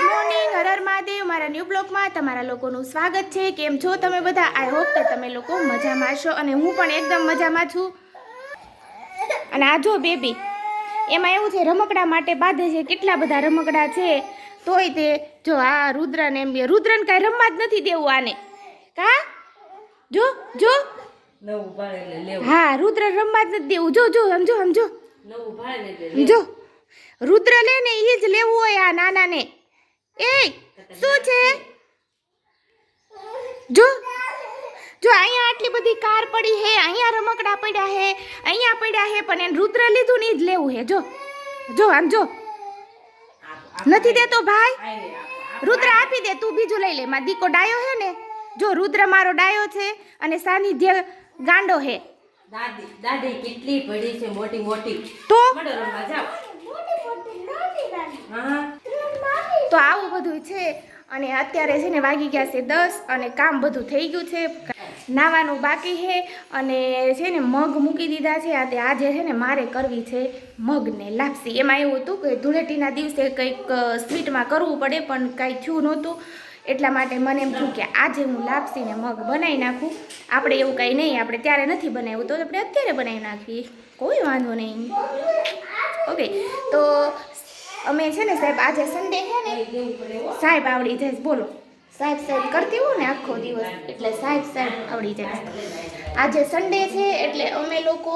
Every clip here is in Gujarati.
મોર્નિંગ, હર હર મહાદેવ। મારા ન્યૂ બ્લોગમાં તમારા લોકોનું સ્વાગત છે। કેમ છો તમે બધા? આઈ હોપ કે તમે લોકો મજામાં છો અને હું પણ એકદમ મજામાં છું। અને આ જો બેબી, એમાં એવું છે રમકડા માટે બાંધે છે, કેટલા બધા રમકડા છે, તોય તે જો આ રુદ્રને એમ રુદ્રને કાંઈ રમવા જ નથી દેવું આને, કા જો જો હા રુદ્ર રમવા જ નથી દેવું, જો જો સમજો સમજો જો રુદ્ર લે ને એ જ લેવું હોય આ નાના ને। એ શું છે જો જો અહીંયા આટલી બધી કાર પડી હે, અહીંયા રમકડા પડ્યા હે, અહીંયા પડ્યા હે, પણ એને રુદ્ર લીધું ને જ લેવું હે। જો જો આમ જો નથી દેતો ભાઈ, રુદ્ર આપી દે, તું બીજું લઈ લે। મારો દીકો ડાયો હે ને, જો રુદ્ર મારો ડાયો છે અને સાનિધ્ય ગાંડો હે। દાદી દાદી કેટલી પડી છે મોટી મોટી, તો રમવા જાવ। તો આવું બધું છે। અને અત્યારે છે ને વાગી ગયા છે 10 અને કામ બધું થઈ ગયું છે, નાવાનું બાકી છે અને છે ને મગ મૂકી દીધા છે। આજે છે ને મારે કરવી છે મગને લાપસી। એમાં એવું હતું કે ધૂળેટીના દિવસે કંઈક સ્વીટમાં કરવું પડે પણ કાંઈ થયું નહોતું, એટલા માટે મને એમ થયું કે આજે હું લાપસીને મગ બનાવી નાખું। આપણે એવું કાંઈ નહીં, આપણે ત્યારે નથી બનાવ્યું તો આપણે અત્યારે બનાવી નાખીએ, કોઈ વાંધો નહીં। ઓકે, તો અમે છે ને સાહેબ આજે સન્ડે છે ને, સાહેબ આવડી જાય, બોલો સાહેબ સાહેબ કરતી હોય ને આખો દિવસ, એટલે સાહેબ સાહેબ આવડી જાય। આજે સન્ડે છે એટલે અમે લોકો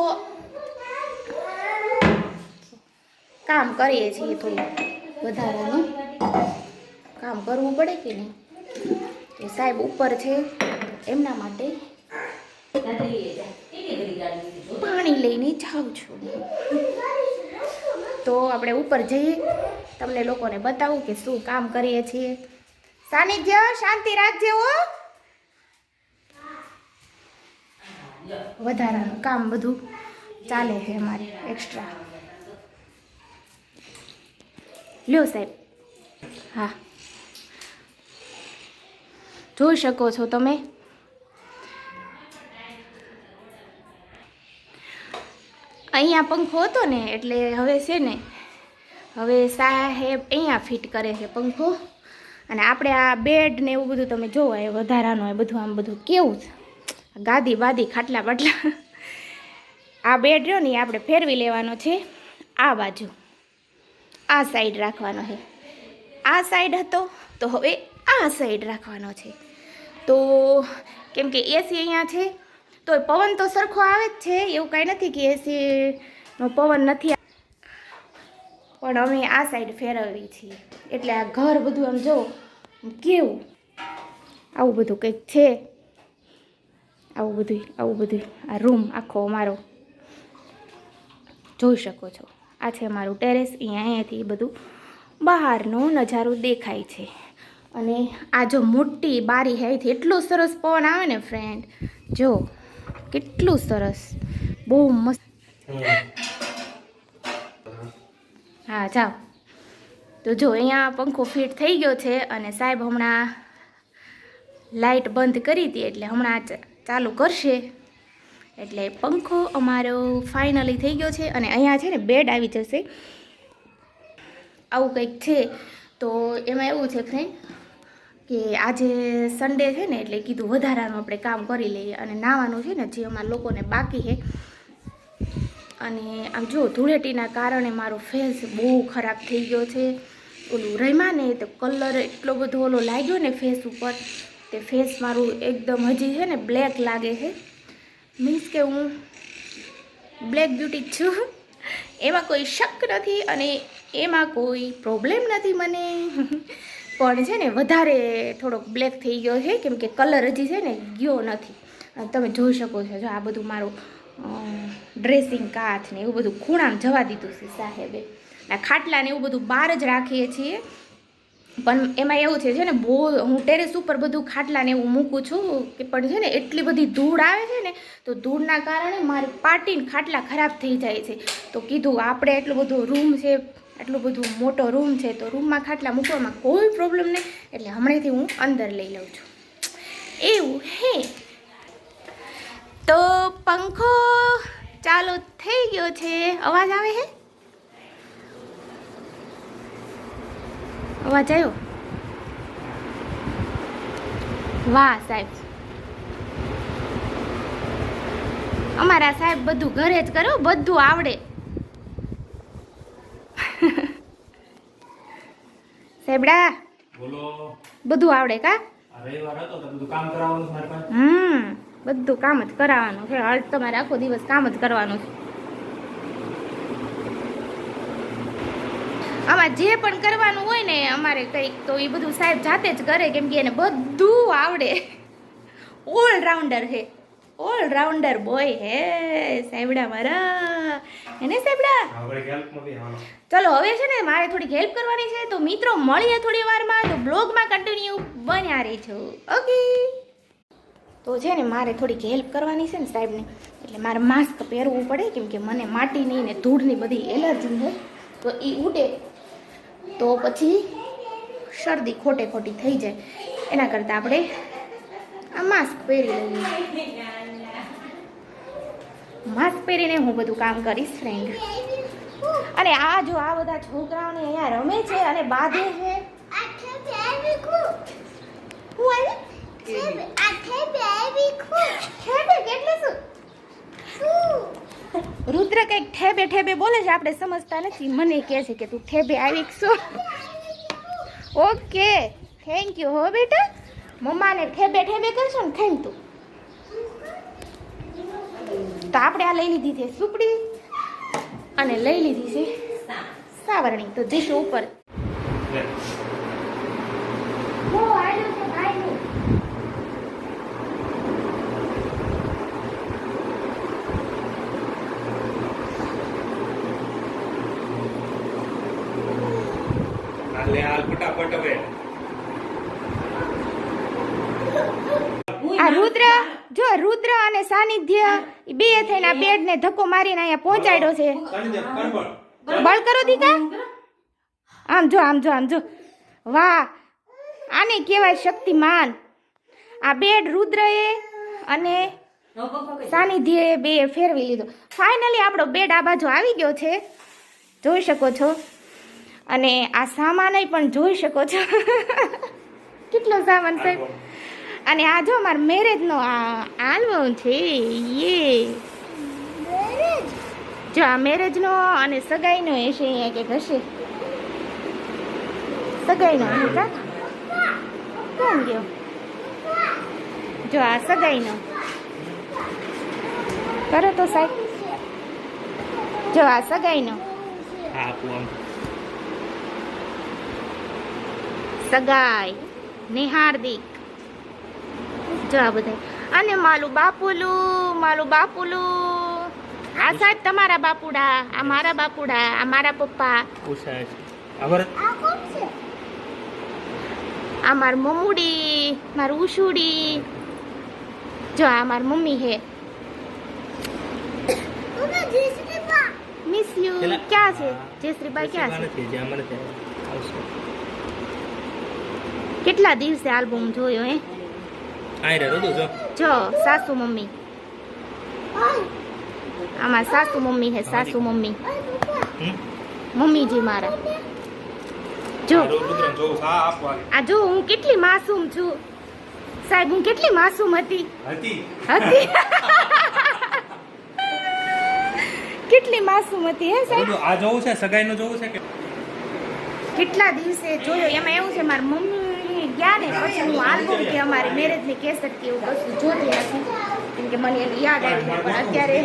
કામ કરીએ છીએ, થોડું વધારાનું કામ કરવું પડે કે નહીં। તો સાહેબ ઉપર છે એમના માટે પાણી લઈને જાઉં છું। તો આપણે ઉપર જઈએ, તમને લોકોને બતાવું કે શું કામ કરીએ છીએ। સાનિધ્ય શાંતિ રાખજે હો, વધારાનું કામ બધું ચાલે છે અમારે એક્સ્ટ્રા। લ્યો સાહેબ, હા જોઈ શકો છો તમે, અહીંયા પંખો હતો ને એટલે હવે છે ને, હવે સાહેબ અહીંયા ફિટ કરે છે પંખો। અને આપણે આ બેડ ને એવું બધું તમે જોવો એ વધારાનું એ બધું આમ બધું કેવું છે, ગાદી બાદી ખાટલા બાટલા, આ બેડ રહ્યો ને આપણે ફેરવી લેવાનો છે, આ બાજુ આ સાઈડ રાખવાનો છે, આ સાઈડ હતો તો હવે આ સાઈડ રાખવાનો છે। તો કેમ કે એસી અહીંયા છે તો પવન તો સરખો આવે જ છે, એવું કાંઈ નથી કે એસીનો પવન નથી, પણ અમે આ સાઈડ ફેરવીએ છીએ એટલે આ ઘર બધું આમ જો કેવું આવું બધું કંઈક છે। આવું બધું આ રૂમ આખો અમારો જોઈ શકો છો। આ છે અમારું ટેરેસ, અહીંયાથી બધું બહારનો નજારો દેખાય છે। અને આ જો મોટી બારી હૈથી એટલો સરસ પવન આવે ને ફ્રેન્ડ, જો કેટલું સરસ, બહુ મસ્ત। હા જાઓ, તો જો અહીંયા પંખો ફિટ થઈ ગયો છે અને સાહેબ હમણાં લાઇટ બંધ કરી હતી એટલે હમણાં ચાલુ કરશે, એટલે પંખો અમારો ફાઇનલી થઈ ગયો છે। અને અહીંયા છે ને બેડ આવી જશે, આવું કંઈક છે। તો એમાં એવું છે ફ્રેન્ડ કે આજે સન્ડે છે ને એટલે કીધું વધારાનું આપણે કામ કરી લઈએ। અને નાવાનું છે ને જે અમારા લોકોને બાકી છે, અને આમ જો ધૂળેટીના કારણે મારો ફેસ બહુ ખરાબ થઈ ગયો છે। ઓલું રમ્યા ને તો કલર એટલો બધો ઓલો લાગ્યો ને ફેસ ઉપર, તે ફેસ મારું એકદમ હજી છે ને બ્લેક લાગે છે, મીન્સ કે હું બ્લેક બ્યુટી છું, એમાં કોઈ શક નથી અને એમાં કોઈ પ્રોબ્લેમ નથી મને, પણ છે ને વધારે થોડોક બ્લેક થઈ ગયો છે કેમ કે કલર હજી છે ને ગયો નથી। તમે જોઈ શકો છો, જો આ બધું મારું ડ્રેસિંગ કાચ ને એવું બધું ખૂણામાં જવા દીધું છે સાહેબે। આ ખાટલા ને એવું બધું બહાર જ રાખીએ છીએ, પણ એમાં એવું છે ને બહુ હું ટેરેસ ઉપર બધું ખાટલા ને એવું મૂકું છું કે પણ છે ને એટલી બધી ધૂળ આવે છે ને, તો ધૂળના કારણે મારી પાટીને ખાટલા ખરાબ થઈ જાય છે। તો કીધું આપણે એટલું બધું રૂમ છે, એટલું બધું મોટો રૂમ છે, તો રૂમમાં ખાટલા મૂકવામાં કોઈ પ્રોબ્લેમ નહીં, એટલે હમણાંથી હું અંદર લઈ લઉં છું, એવું હે। તો પંખો ચાલુ થઈ ગયો છે, અવાજ આવે છે, અવાજ આવ્યો, વાહ સાહેબ, અમારા સાહેબ બધું ઘરે જ કરો, બધું આવડે. સાહેબડા બોલો. બધું આવડે કા? આ રવિવાર હતો તો બધું કામ કરાવવાનું છે મારી પાસે. બધું કામ જ કરાવવાનું છે. આજ તમારે આખો દિવસ કામ જ કરવાનું છે. આમાં જે પણ કરવાનું હોય ને અમારે કંઈક, તો એ બધું સાહેબ જાતે જ કરે, કેમ કે એને બધું આવડે. ઓલરાઉન્ડર હે, ઓલરાઉન્ડર બોય હે સાહેબડા મારા. એને સાહેબડા હવે હેલ્પમાં બી હાલો. ચલો હવે છે ને મારે થોડીક હેલ્પ કરવાની છે, તો મિત્રો મળીએ થોડી વારમાં. તો બ્લોગમાં કન્ટિન્યુ બન્યા રહેજો. ઓકે. તો છે ને મારે થોડીક હેલ્પ કરવાની છે ને સાહેબને, એટલે મારે માસ્ક પહેરવું પડે, કેમ કે મને માટીની ને ધૂળની બધી એલર્જી છે. તો એ ઉડે તો પછી શરદી ખોટે ખોટી થઈ જાય. એના કરતાં આપણે આ માસ્ક પહેરી લઈએ. માસ્ક પહેરીને હું બધું કામ કરીશ ફ્રેન્ડ. અને આ જો આ બધા છોકરાઓને અહીંયા રમે છે અને બાંધે છે. હું આવી રુદ્ર કઈક ઠેબે ઠેબે બોલે છે, આપણે સમજતા નથી. મને કહે છે કે તું ઠેબે આવી શું. Okay thank you. હો બેટા, મમ્માને ઠેબે ઠેબે કરશો ને થેન્ક તું. તો આપણે આ લઈ લીધી છે સુપડી અને લઈ લીધી છે સાવરણી. તો જઈશું ઉપર. હાલે હાલ ફટાફટ હવે. આ રુદ્ર જો, રુદ્ર અને સાનિધ્ય ઈ બે થઈને આ બેડ ને ધક્કો મારીને અહીંયા પહોંચાડ્યો છે. બળ કરો દીકા. આમ જો, આમ જો, આમ જો. વાહ, આને કહેવાય શક્તિમાન. આ બેડ રુદ્રએ અને સાનિધ્યએ બે ફેરવી લીધો. ફાઇનલી આપણો બેડ આ બાજુ આવી ગયો છે, જોઈ શકો છો. અને આ સામાન પણ જોઈ શકો છો. કેટલો સામાન સાહેબ. અને આ જો મારા મેરેજનો આ આલ્બમ છે. યે જો આ મેરેજનો અને સગાઈનો હશે. અહીંયા કે હશે સગાઈનો હશે કા? કોણ ગયો? જો આ સગાઈનો કરો તો સાહેબ. જો આ સગાઈનો સગાઈ ને હાર્દિક. જો આ બધા. અને માલું બાપુલું, માલું બાપુલું. આ સાહેબ તમારા બાપુડા, આ મારા બાપુડા, આ મારા પપ્પા, આ માર મમ્મુડી, મારું ઉશુડી. જો આ મારી મમ્મી હે. Miss you. ક્યાં છે જયશ્રીભાઈ? ક્યાં છે? કેટલા દિવસે આલ્બમ જોયો હે? જો સાસુ મમ્મી, આમાં સાસુ મમ્મી હે. સાસુ મમ્મી, મમ્મીજી મારા. જો આ જો હું કેટલી માસૂમ છું સાહેબ. હું કેટલી માસૂમ હતી. કેટલી માસૂમ હતી હે સાહેબ. આ જોવું છે, સગાઈનું જોવું છે કે કેટલા દિવસે જોયો. એમાં એવું છે મારી મમ્મી ગયા ને પછી હું આલ્બમ કે અમારી મેરેજની કેસેટ કે એવું કશું જોતી નથી, કેમ કે મને એની યાદ આવી જાય. પણ અત્યારે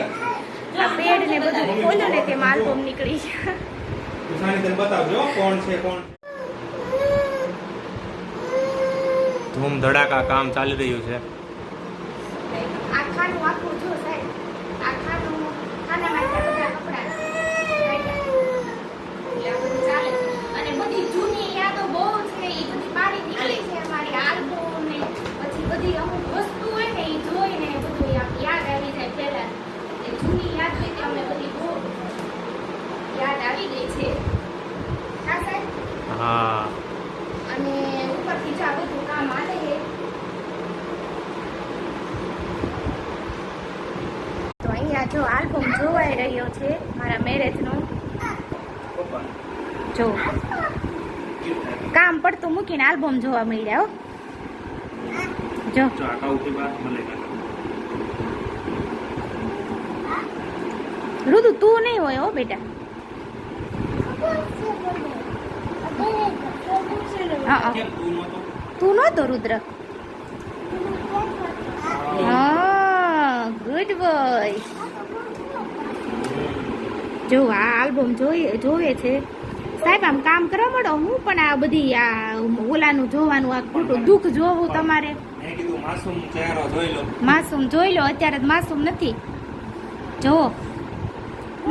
આ બેડ ને બધું ખોલ્યું ને તેમાં આલ્બમ નીકળી છે. બતાવજો કોણ છે કોણ. ધૂમ ધડાકા કામ ચાલી રહ્યું છે. આ ખાનું આખું જો સાહેબ. આ ખાનું, ખાનામાં બધા કપડા ચાલે છે. અને બધી જૂની યાદો બહુ છે, એ બધી બારી નીકળી છે. અમારી આલ્બમ ને પછી બધી અમુક વસ્તુ હોય ને એ જોઈને બધું યાદ આવી જાય. પહેલા એ જૂની યાદ હોય કે અમે બધી બહુ યાદ આવી ગઈ છે. હા સાહેબ. હા. અને ઉપરથી જ આ બધું કામ આલે છે. તો અહીંયા જો આલ્બમ જોવાઈ રહ્યો છે મારા મેરેજનો. જો કામ પડતું મૂકીને આલ્બમ જોવા મળ્યા. જો જો આકા ઉઠી બા મળે રુદુ તું નહીં હોય હો બેટા. હા કેમ તું નતો તું નહોતો રુદ્ર. હા ગુડ બોય. જો આ આલ્બમ જોવે છે સાહેબ. આમ કામ કરવા માંડો. હું પણ આ બધી આ ઓલાનું જોવાનું, આ ખોટું દુઃખ જોવું તમારે. મેં કીધું માસૂમ ચહેરો જોઈ લો. માસૂમ જોઈ લો. અત્યારે જ માસૂમ નથી. જો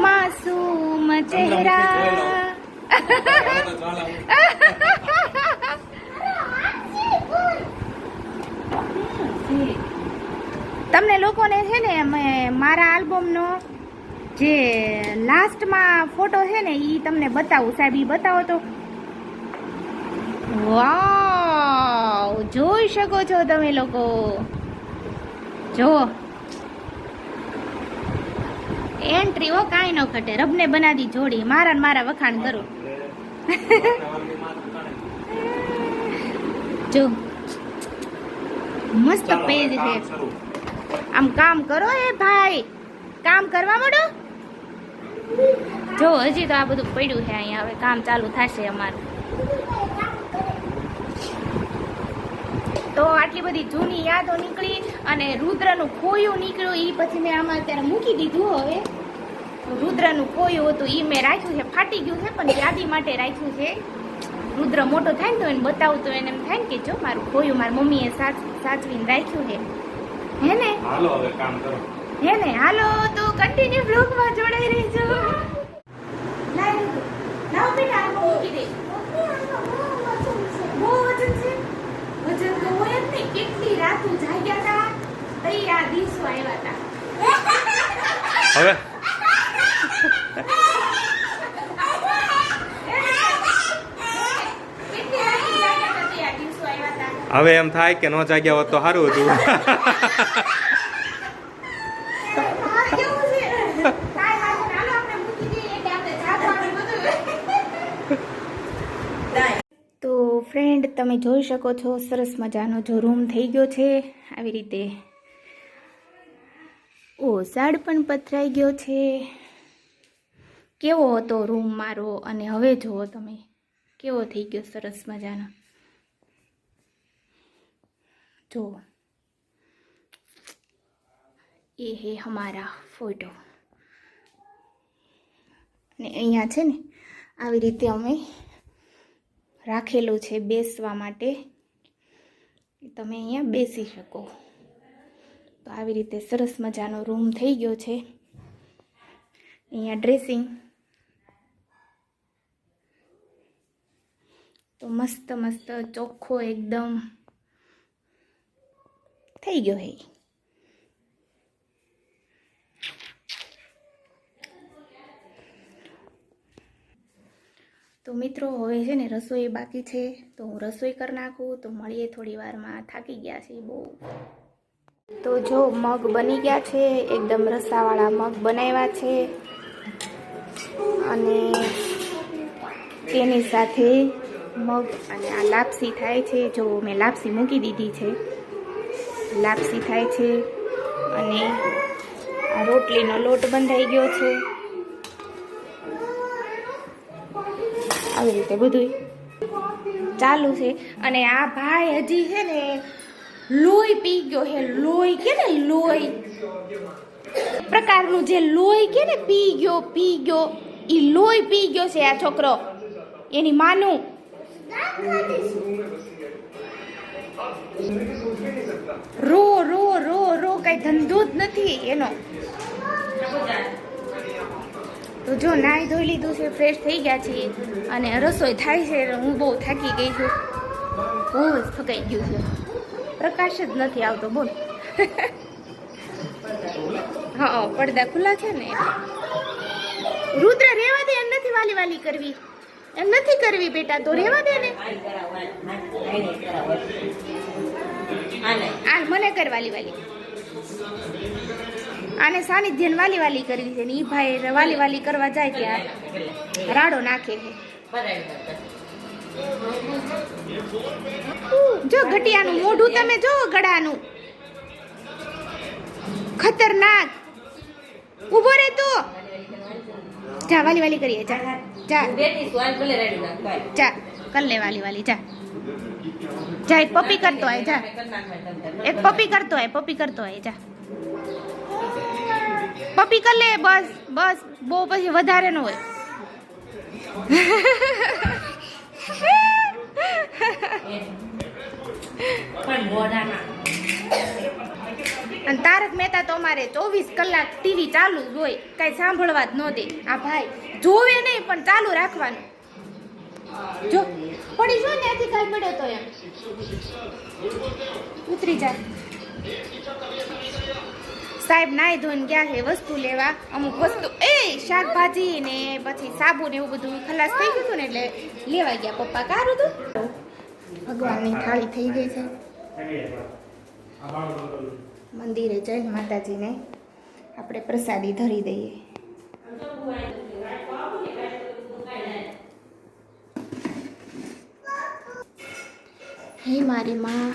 માસૂમ ચહેરા. તો ચાલો. તમને લોકોને છે ને મારા આલ્બમનો જે લાસ્ટમાં ફોટો છે ને એ તમને બતાવું સાહેબ. એ બતાવો તો. વાવ, જોઈ શકો છો તમે લોકો. જો એન્ટ્રી હો, કાંઈ ન ખટે. રબને બનાવી જોડી. મારા ને મારા વખાણ કરું. જો મસ્ત પેજ છે. આમ કામ કરો એ ભાઈ, કામ કરવા માંડો. જો હજી તો આ બધું પડ્યું છે અહીંયા. હવે કામ ચાલુ થશે અમારું. તો આટલી બધી જૂની યાદો નીકળી અને રુદ્રનું ખોયું નીકળ્યું. એ પછી મેં આમાં અત્યારે મૂકી દીધું. હવે રુદ્રનું ખોયું હતું એ મેં રાખ્યું છે. ફાટી ગયું છે પણ યાદી માટે રાખ્યું છે. રુદ્ર મોટો થાય ને તો એને બતાવું તો એને એમ થાય ને કે જો મારું ખોયું મારી મમ્મીએ સાચવીને રાખ્યું છે. હે ને? હાલો હવે કામ કરો. હે ને? હાલો તો કન્ટિન્યુ બ્લોગમાં જોડાઈ રહેજો. લાવ બેટા આમાં મૂકી દે. બહુ વજન છે. વજન તો હોય જ નહીં. કેટલી રાતું જાગ્યા હતા તઈ આ દિવસો આવ્યા હતા. હવે કેટલી રાતું જાગ્યા હતા તઈ આ દિવસો આવ્યા હતા. હવે એમ થાય કે નો જાગ્યા હોત તો સારું હતું. કેવું છે? કાંઈ વાંધો નહીં. હાલો આપણે મૂકી દઈએ એટલે આપણે જાગવાનું બધું. તો ફ્રેન્ડ તમે જોઈ શકો છો સરસ મજાનો જો રૂમ થઈ ગયો છે આવી રીતે. ઝાડ પણ પથરાઈ ગયો છે. કેવો હતો રૂમ મારો અને હવે જુઓ તમે કેવો થઈ ગયો સરસ મજાનો. જુઓ એ હે હમારા ફોટો. અને અહીંયા છે ને આવી રીતે અમે રાખેલું છે બેસવા માટે. તમે અહીંયા બેસી શકો. તો આવી રીતે સરસ મજાનો રૂમ થઈ ગયો છે. અહીંયા ડ્રેસિંગ તો મસ્ત મસ્ત ચોખ્ખો એકદમ થઈ ગયો હે. તો મિત્રો હવે છે ને રસોઈ બાકી છે તો હું રસોઈ કરી નાખું. તો મળીએ થોડી વારમાં. થાકી ગયા છે બહુ. તો જો મગ બની ગયા છે. એકદમ રસાવાળા મગ બનાવ્યા છે અને તેની સાથે મગ અને આ લાપસી થાય છે. જો મેં લાપસી મૂકી દીધી છે. લાપસી થાય છે અને આ રોટલીનો લોટ બંધાઈ ગયો છે. આવી રીતે બધું ચાલુ છે. અને આ ભાઈ હજી છે ને લોહી પી ગયો છે. લોહી કે ને લોહી પ્રકારનું જે લોહી કે ને પી ગયો એ લોહી પી ગયો છે આ છોકરો. એની માનું રો રો રો રો કઈ ધંધો જ નથી એનો. તો જો નાહી ધોઈ લીધું છે, ફ્રેશ થઈ ગયા છીએ અને રસોઈ થાય છે. હું બહુ થાકી ગઈ છું. બહુ જ થકાઈ ગયું છે. પ્રકાશ જ નથી આવતો. બોલ. હા પડદા ખુલ્લા છે ને. રુદ્ર રેવા દે. એમ નથી વાલી વાલી કરવી. એમ નથી કરવી બેટા. તો રેવા દે ને. આ મને કર વાલી વાલી. આને સાનિધ્યન વાલી વાલી કરવી છે ને ઈ ભાઈ વાલી વાલી કરવા જાય ત્યાં રાડો નાખે છે. જો ગટિયાનું મોઢું તમે જો ગળાનું ખતરનાક. ઊભો રે તું. જા વાલી વાલી કરીએ જા જા બેટી છું, આજ ભલે રેડી નાખ, કાંઈ. જા કર લે વાલી વાલી જા જા એક પપ્પી કરતો આય જા એક પપ્પી કરતો આય જા પપ્પી કર લે બસ બસ બહુ પછી વધારે ન હોય. પણ મોઢાના અને તારક મહેતા તો અમારે 24 કલાક ટીવી ચાલુ જ હોય, કઈ સાંભળવા જ ન દે. આ ભાઈ જોવે નહીં પણ ચાલુ રાખવાનું. જો પડી જો ને આથી કાલ પડ્યો તો એમ ઉતરી જાય. સાહેબ નાઈ ધોઈને ગયા છે વસ્તુ લેવા. અમુક વસ્તુ શાકભાજી ને પછી સાબુ ને એવું બધું ખલાસ થઈ ગયું હતું ને એટલે લેવા ગયા પપ્પા. કારું હતું ભગવાનની થાળી થઈ ગઈ છે. મંદિરે જઈને માતાજીને આપણે પ્રસાદી ધરી દઈએ. હે મારી માં,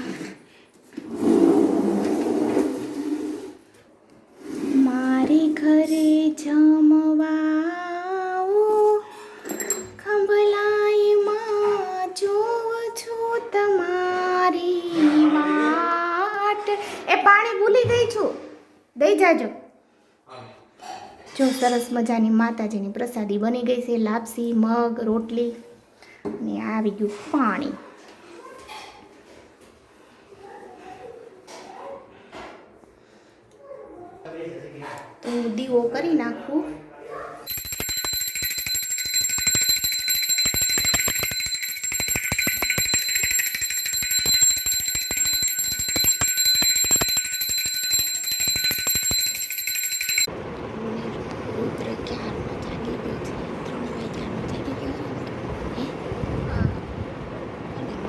મારી ઘરે જમવાઓ ખંભલાય માં જોઉં છું તમારી વાટ. એ પાણી ભૂલી ગઈ છું, દઈ જાજો. જો સરસ મજાની માતાજીની પ્રસાદી બની ગઈ છે. લાપસી, મગ, રોટલી ને આવી ગયું પાણી. તો દીવો કરી નાખું.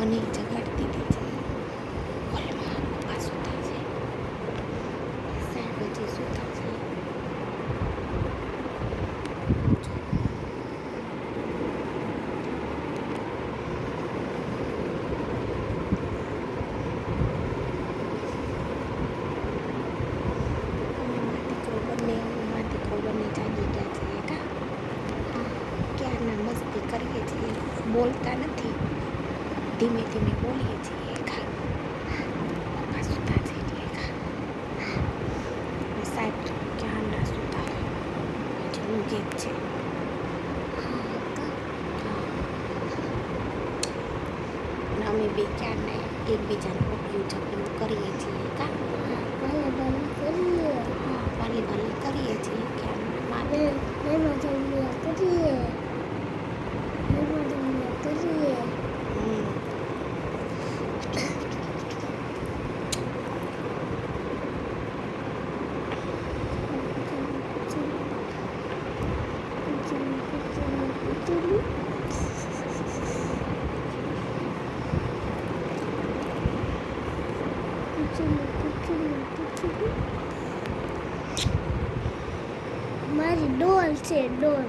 મને જગાડતી હતી છે. હોલમાં પપ્પા સૂતા છે, સાહેબ હજી સૂતા છે. મસ્તી કરીએ છીએ, બોલતા નથી, ધીમે ધીમે બોલીએ છીએ. પપ્પા સૂતા છે એટલે સાહેબ ક્યાં ના સૂતા, હજી ઊંઘે જ છે. અને અમે બે ક્યારના એકબીજાને પપ્યું ચપલું કરીએ છીએ. વાલી વાલી કરીએ છીએ ક્યારના માથે. મારી ડોલ છે, ડોલ.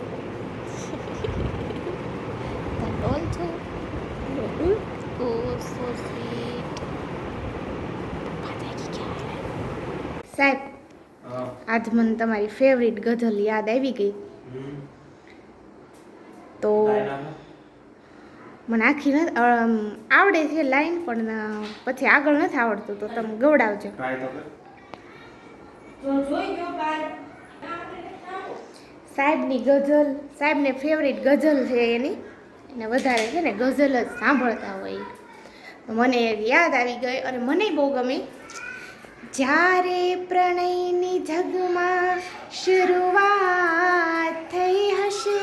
ડોલ છે. ઓ સો સ્વીટ. સાહેબ આજ મને તમારી ફેવરિટ ગઝલ યાદ આવી ગઈ. તો મને આખી આવડે છે લાઈન, પણ પછી આગળ નથી આવડતું, તો તમે ગવડાવજો. સાહેબની ગઝલ, સાહેબને ફેવરિટ ગઝલ છે એની, એને વધારે છે ને ગઝલ જ સાંભળતા હોય. મને યાદ આવી ગઈ અને મને બહુ ગમી. જ્યારે પ્રણયની જગમાં શરૂઆત થઈ હશે,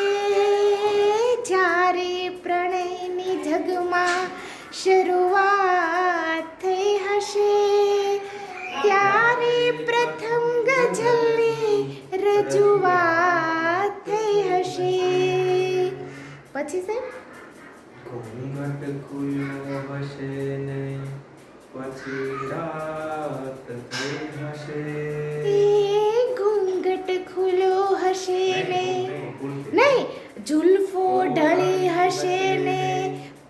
જ્યારે પ્રણયની જગમાં શરૂઆત થઈ હશે, ત્યારે પ્રથમ ગઝલની રજૂઆત થઈ હશે. પછી સાહેબ ઘૂંઘટ ખુલ્યો હશે નહીં, પછી રાત થઈ હશે. એ ઘૂંઘટ ખુલ્યો હશે ને, નહીં જુલ્ફો ઢળી હશે ને,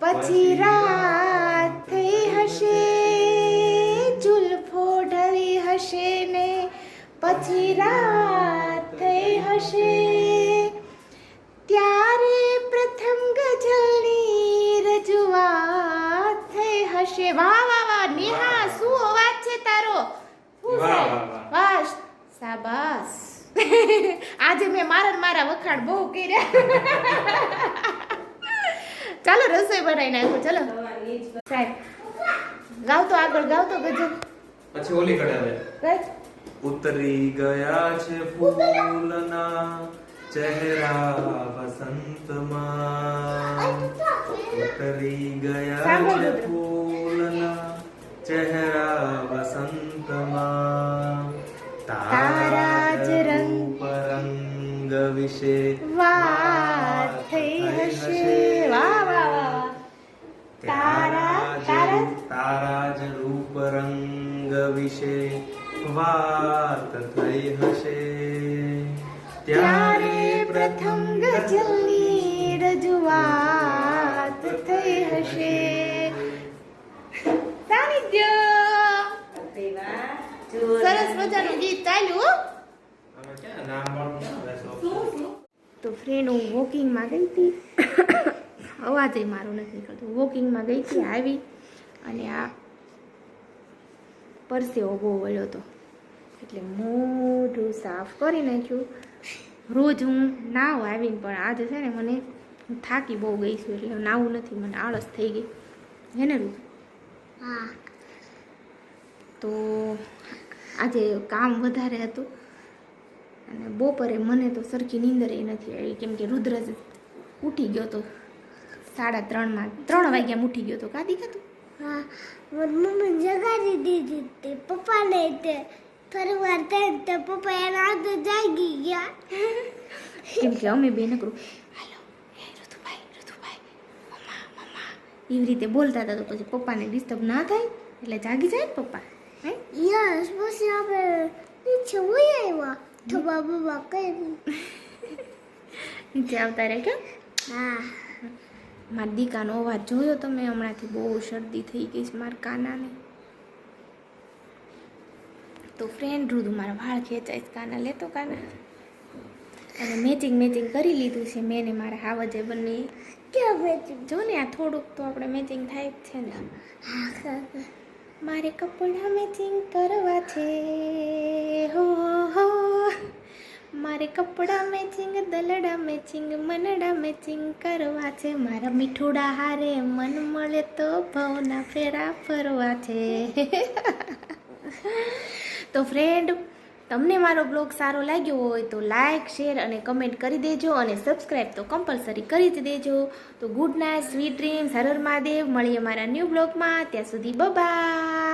પછી રાત થઈ હશે, હશે. વાહ વાહ વાહ નેહા, શું અવાજ છે તારો. શું વાહ, છે? વાહ, વાહ. વાહ શાબાશ. આજે મેં મારા વખાણ બહુ કર્યા. ચાલો રસોઈ બનાવી નાખો. ચલો સાહેબ ગાવ તો આગળ ગાવ તો ગજબ પછી ઓલી કડાવે. રાઈટ. ઉતરી ગયા છે ફૂલના ચહેરા વસંતમાં. ઉતરી ગયા છે ફૂલના ચહેરા વસંતમાં. તારા જ રૂપ રંગ વિશે વાત થઈ હશે. વાહ વાહ વાહ. તારા જ રૂપ રંગ વિશે વાત થઈ હશે. ત્યારે પ્રથમ ગઝલની રજૂઆત થઈ હશે. સાનિધ્ય સરસ મજાનું ગીત ચાલ્યું હો. હવે ક્યાં નામ મળતું આવે છે? તો ફ્રેન્ડ હું વોકિંગમાં ગઈ હતી. અવાજ મારો નથી નીકળતો. વોકિંગમાં ગઈ હતી, આવી અને આ પરસેવો બહુ વળ્યો હતો એટલે મોઢું સાફ કરી નાખ્યું. રોજ હું નાવ આવીને પણ આજે છે ને મને હું થાકી બહુ ગઈ છું એટલે નાવું નથી, મને આળસ થઈ ગઈ હે ને રૂ. હા. તો આજે કામ વધારે હતું અને બપોરે મને તો સરખી નીંદર નથી આવી કેમ કે રુદ્ર ઉઠી ગયો તો 3:30 3 વાગ્યામાં ઉઠી ગયો તો. કાદી કાતું હા, મારી મમ્મી જગાડી દીધી તે પપ્પાને તે થોડી વાર થઈ તે પપ્પા એના હાથે જાગી ગયા. કેમ કે અમે બે નકરું હાલો હે ઋતુભાઈ મમ્મા એવી રીતે બોલતા હતા તો પછી પપ્પાને ડિસ્ટર્બ ના થાય એટલે જાગી જાય ને પપ્પા. હે યસ, પછી આપણે નીચે વહી આવ્યા થબા બબા કરી. નીચે આવતા રહે કે. હા. મારા દીકાનો અવાજ જોયો તમે? હમણાંથી બહુ શરદી થઈ ગઈ છે મારા કાનાને. તો ફ્રેન્ડ રુદુ મારા વાળ ખેંચાય છે. કાના લેતો કાના. અને મેચિંગ કરી લીધું છે મેં ને મારા હાવજે બંને. કેમ મેચિંગ? જો ને આ થોડુંક તો આપણે મેચિંગ થાય જ છે ને. મારે કપડાં મેચિંગ કરવા છે હો હો. મારે કપડાં મેચિંગ, દલડા મેચિંગ, મનડા મેચિંગ કરવા છે. મારા મીઠુડા હારે મન મળે તો ભવના ફેરા ફરવા છે. તો ફ્રેન્ડ તમને મારો બ્લોગ સારો લાગ્યો હોય તો લાઈક, શેર અને કમેન્ટ કરી દેજો અને સબસ્ક્રાઈબ તો કમ્પલસરી કરી જ દેજો. તો good night, sweet dreams, Har Har Mahadev. મળીએ મારા ન્યૂ બ્લોગમાં. ત્યાં સુધી બાય.